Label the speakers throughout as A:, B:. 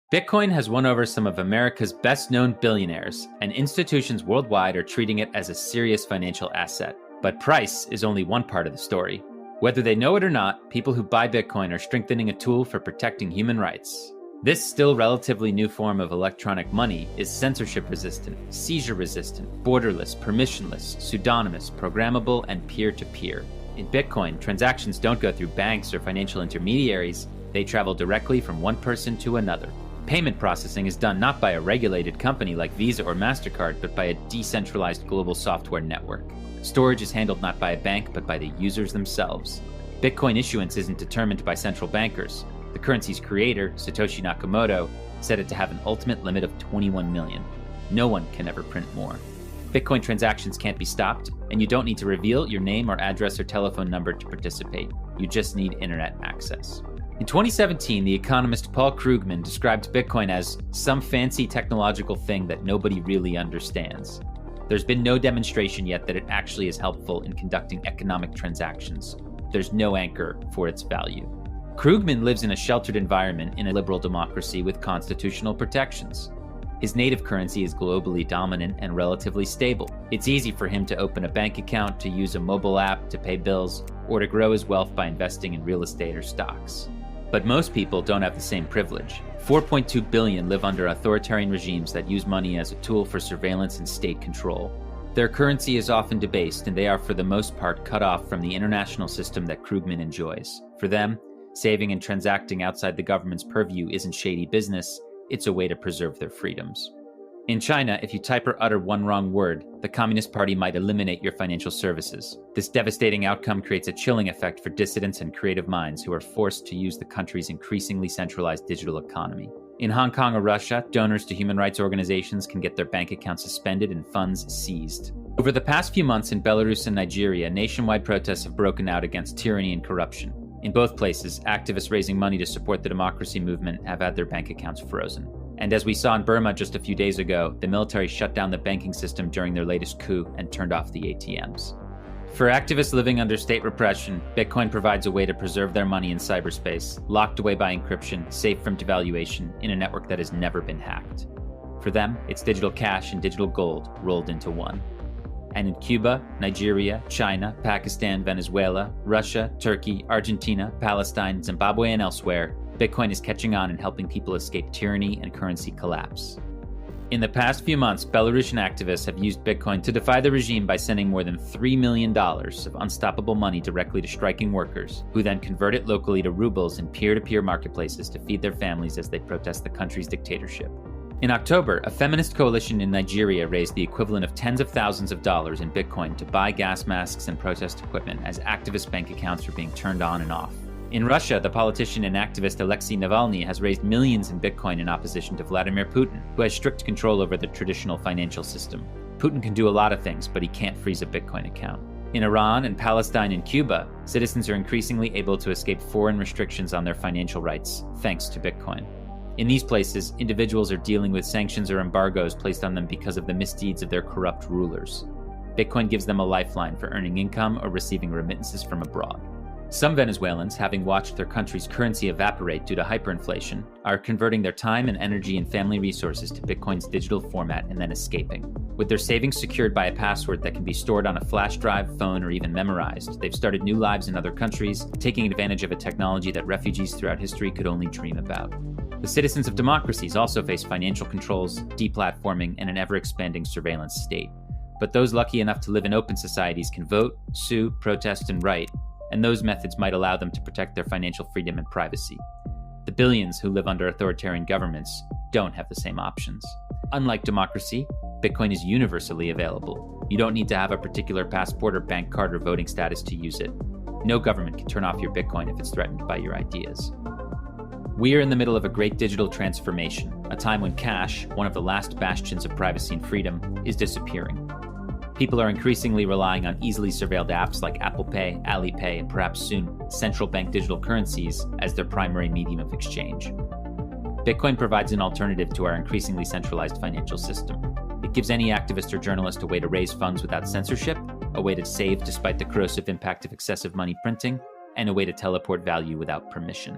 A: Bitcoin has won over some of America's best-known billionaires, and institutions worldwide are treating it as a serious financial asset. But price is only one part of the story. Whether they know it or not, people who buy Bitcoin are strengthening a tool for protecting human rights. This still relatively new form of electronic money is censorship-resistant, seizure-resistant, borderless, permissionless, pseudonymous, programmable, and peer-to-peer. In Bitcoin, transactions don't go through banks or financial intermediaries. They travel directly from one person to another. Payment processing is done not by a regulated company like Visa or MasterCard, but by a decentralized global software network. Storage is handled not by a bank, but by the users themselves. Bitcoin issuance isn't determined by central bankers. The currency's creator, Satoshi Nakamoto, set it to have an ultimate limit of 21 million. No one can ever print more. Bitcoin transactions can't be stopped, and you don't need to reveal your name or address or telephone number to participate. You just need internet access. In 2017, the economist Paul Krugman described Bitcoin as some fancy technological thing that nobody really understands. There's been no demonstration yet that it actually is helpful in conducting economic transactions. There's no anchor for its value. Krugman lives in a sheltered environment in a liberal democracy with constitutional protections. His native currency is globally dominant and relatively stable. It's easy for him to open a bank account, to use a mobile app to pay bills, or to grow his wealth by investing in real estate or stocks. But most people don't have the same privilege. 4.2 billion live under authoritarian regimes that use money as a tool for surveillance and state control. Their currency is often debased, and they are for the most part cut off from the international system that Krugman enjoys. For them, saving and transacting outside the government's purview isn't shady business, it's a way to preserve their freedoms. In China, if you type or utter one wrong word, the Communist Party might eliminate your financial services. This devastating outcome creates a chilling effect for dissidents and creative minds who are forced to use the country's increasingly centralized digital economy. In Hong Kong or Russia, donors to human rights organizations can get their bank accounts suspended and funds seized. Over the past few months in Belarus and Nigeria, nationwide protests have broken out against tyranny and corruption. In both places, activists raising money to support the democracy movement have had their bank accounts frozen. And as we saw in Burma just a few days ago, the military shut down the banking system during their latest coup and turned off the ATMs. For activists living under state repression, Bitcoin provides a way to preserve their money in cyberspace, locked away by encryption, safe from devaluation, in a network that has never been hacked. For them, it's digital cash and digital gold rolled into one. And in Cuba, Nigeria, China, Pakistan, Venezuela, Russia, Turkey, Argentina, Palestine, Zimbabwe, and elsewhere, Bitcoin is catching on and helping people escape tyranny and currency collapse. In the past few months, Belarusian activists have used Bitcoin to defy the regime by sending more than $3 million of unstoppable money directly to striking workers, who then convert it locally to rubles in peer-to-peer marketplaces to feed their families as they protest the country's dictatorship. In October, a feminist coalition in Nigeria raised the equivalent of tens of thousands of dollars in Bitcoin to buy gas masks and protest equipment as activist bank accounts were being turned on and off. In Russia, the politician and activist Alexei Navalny has raised millions in Bitcoin in opposition to Vladimir Putin, who has strict control over the traditional financial system. Putin can do a lot of things, but he can't freeze a Bitcoin account. In Iran and Palestine and Cuba, citizens are increasingly able to escape foreign restrictions on their financial rights, thanks to Bitcoin. In these places, individuals are dealing with sanctions or embargoes placed on them because of the misdeeds of their corrupt rulers. Bitcoin gives them a lifeline for earning income or receiving remittances from abroad. Some Venezuelans, having watched their country's currency evaporate due to hyperinflation, are converting their time and energy and family resources to Bitcoin's digital format and then escaping. With their savings secured by a password that can be stored on a flash drive, phone, or even memorized, they've started new lives in other countries, taking advantage of a technology that refugees throughout history could only dream about. The citizens of democracies also face financial controls, deplatforming, and an ever-expanding surveillance state. But those lucky enough to live in open societies can vote, sue, protest, and write, and those methods might allow them to protect their financial freedom and privacy. The billions who live under authoritarian governments don't have the same options. Unlike democracy, Bitcoin is universally available. You don't need to have a particular passport or bank card or voting status to use it. No government can turn off your Bitcoin if it's threatened by your ideas. We are in the middle of a great digital transformation, a time when cash, one of the last bastions of privacy and freedom, is disappearing. People are increasingly relying on easily surveilled apps like Apple Pay, Alipay, and perhaps soon central bank digital currencies as their primary medium of exchange. Bitcoin provides an alternative to our increasingly centralized financial system. It gives any activist or journalist a way to raise funds without censorship, a way to save despite the corrosive impact of excessive money printing, and a way to teleport value without permission.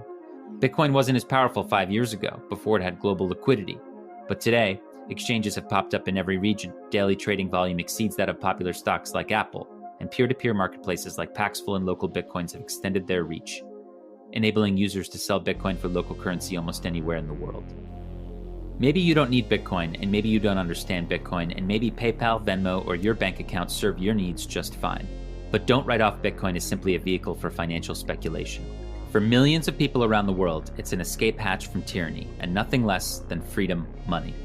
A: Bitcoin wasn't as powerful 5 years ago, before it had global liquidity. But today, exchanges have popped up in every region. Daily trading volume exceeds that of popular stocks like Apple, and peer-to-peer marketplaces like Paxful and Local Bitcoins have extended their reach, enabling users to sell Bitcoin for local currency almost anywhere in the world. Maybe you don't need Bitcoin, and maybe you don't understand Bitcoin, and maybe PayPal, Venmo, or your bank account serve your needs just fine. But don't write off Bitcoin as simply a vehicle for financial speculation. For millions of people around the world, it's an escape hatch from tyranny, and nothing less than freedom money.